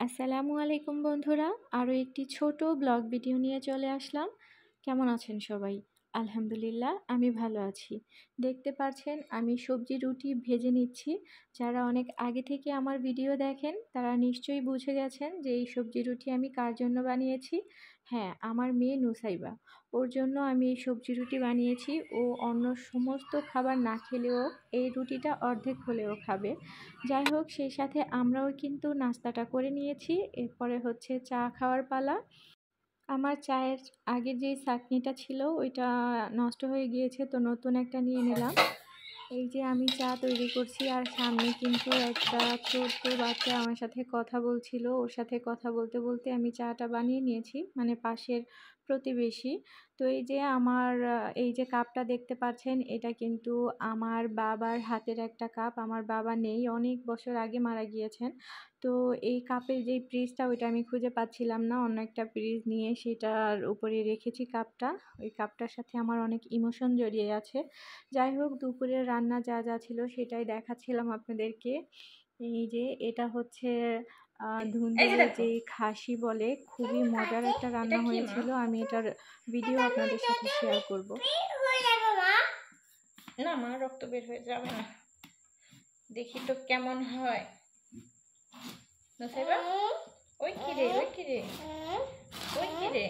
আসসালামু আলাইকুম বন্ধুরা, আরও একটি ছোট ব্লগ ভিডিও নিয়ে চলে আসলাম। কেমন আছেন সবাই? আলহামদুলিল্লাহ, আমি ভালো আছি। দেখতে পাচ্ছেন আমি সবজি রুটি ভেজে নিচ্ছি। যারা অনেক আগে থেকে আমার ভিডিও দেখেন তারা নিশ্চয়ই বুঝে গেছেন যে এই সবজি রুটি আমি কার জন্য বানিয়েছি। হ্যাঁ, আমার মেয়ে নুসাইবা। ওর জন্য আমি এই সবজি রুটি বানিয়েছি। ও অন্য সমস্ত খাবার না খেলেও এই রুটিটা অর্ধেক হলেও খাবে। যাই হোক, সেই সাথে আমরাও কিন্তু নাস্তাটা করে নিয়েছি। এরপরে হচ্ছে চা খাওয়ার পালা। আমার চায়ের আগের যে ছাঁকনিটা ছিল ওইটা নষ্ট হয়ে গিয়েছে, তো নতুন একটা নিয়ে নিলাম। এই যে আমি চা তৈরি করছি আর সামনে কিন্তু একটা ছোট্ট বাচ্চা আমার সাথে কথা বলছিল। ওর সাথে কথা বলতে বলতে আমি চাটা বানিয়ে নিয়েছি, মানে পাশের প্রতিবেশী। তো এই যে আমার এই যে কাপটা দেখতে পাচ্ছেন, এটা কিন্তু আমার বাবার হাতের একটা কাপ। আমার বাবা নেই, অনেক বছর আগে মারা গিয়েছেন। তো এই কাপের যেই পিসটা ওইটা আমি খুঁজে পাচ্ছিলাম না, অন্য একটা পিস নিয়ে সেটার উপরে রেখেছি কাপটা। ওই কাপটার সাথে আমার অনেক ইমোশন জড়িয়ে আছে। যাই হোক, দুপুরের রান্না যা যা ছিল সেটাই দেখাচ্ছিলাম আপনাদেরকে। এই যে এটা হচ্ছে এই যে ধুন্দুলের দেখো, যে খাসি বলে, খুবই মজার একটা এটা রান্না কি মা? হয়েছিল। আমি এটার ভিডিও আপনাদের সাথে শেয়ার করব। না মা, রক্ত বের হয়ে যাবে না। দেখি তো কেমন হয়। নসাইবা, ওই কি রে, ওই কি রে, ওই কি রে,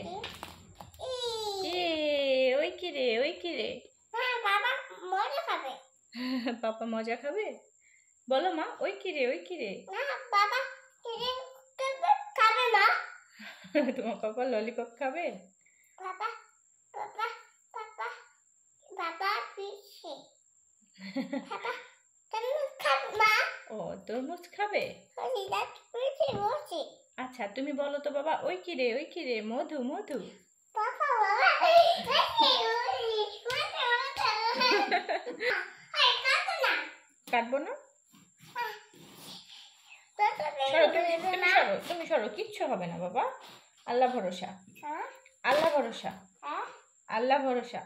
ওই কি রে, ওই কি রে। বাবা মজা খাবে। পাপা মজা খাবে? বলো মা, ওই কি রে, ওই কি রে। বাবা খাবে না। তোমার পাপা ললিপপ খাবে? বাবা বাবা বাবা বাবা পিছে বাবা তরমুজ খাবে মা। ও, তরমুজ খাবে? আচ্ছা, তুমি বলো তো বাবা, ওই কি রে, ওই কি রে, মধু মধু। বাবা বাবা কাটবো না। সরো, তুমি সরো, তুমি সরো, কিচ্ছু হবে না বাবা। আল্লাহ ভরসা, আল্লাহ ভরসা, আল্লাহ ভরসা।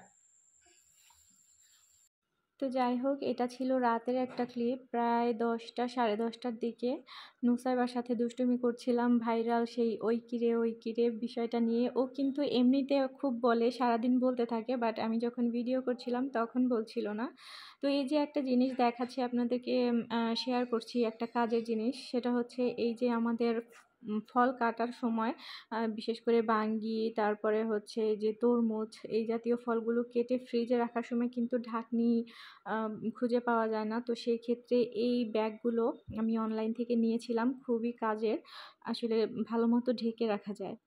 তো যাই হোক, এটা ছিল রাতের একটা ক্লিপ, প্রায় 10টা 10:30টার দিকে। নুসাইবার সাথে দুষ্টুমি করছিলাম, ভাইরাল সেই ওই কিরে বিষয়টা নিয়ে। ও কিন্তু এমনিতে খুব বলে, সারাদিন বলতে থাকে, বাট আমি যখন ভিডিও করছিলাম তখন বলছিল না। তো এই যে একটা জিনিস দেখাচ্ছি আপনাদেরকে, শেয়ার করছি একটা কাজের জিনিস। সেটা হচ্ছে এই যে আমাদের ফল কাটার সময় বিশেষ করে বাঙ্গি, তারপরে হচ্ছে যে তরমুজ, এই জাতীয় ফলগুলো কেটে ফ্রিজে রাখার সময় কিন্তু ঢাকনি খুঁজে পাওয়া যায় না। তো সেই ক্ষেত্রে এই ব্যাগগুলো আমি অনলাইন থেকে নিয়েছিলাম, খুবই কাজের। আসলে ভালো মতো ঢেকে রাখা যায়।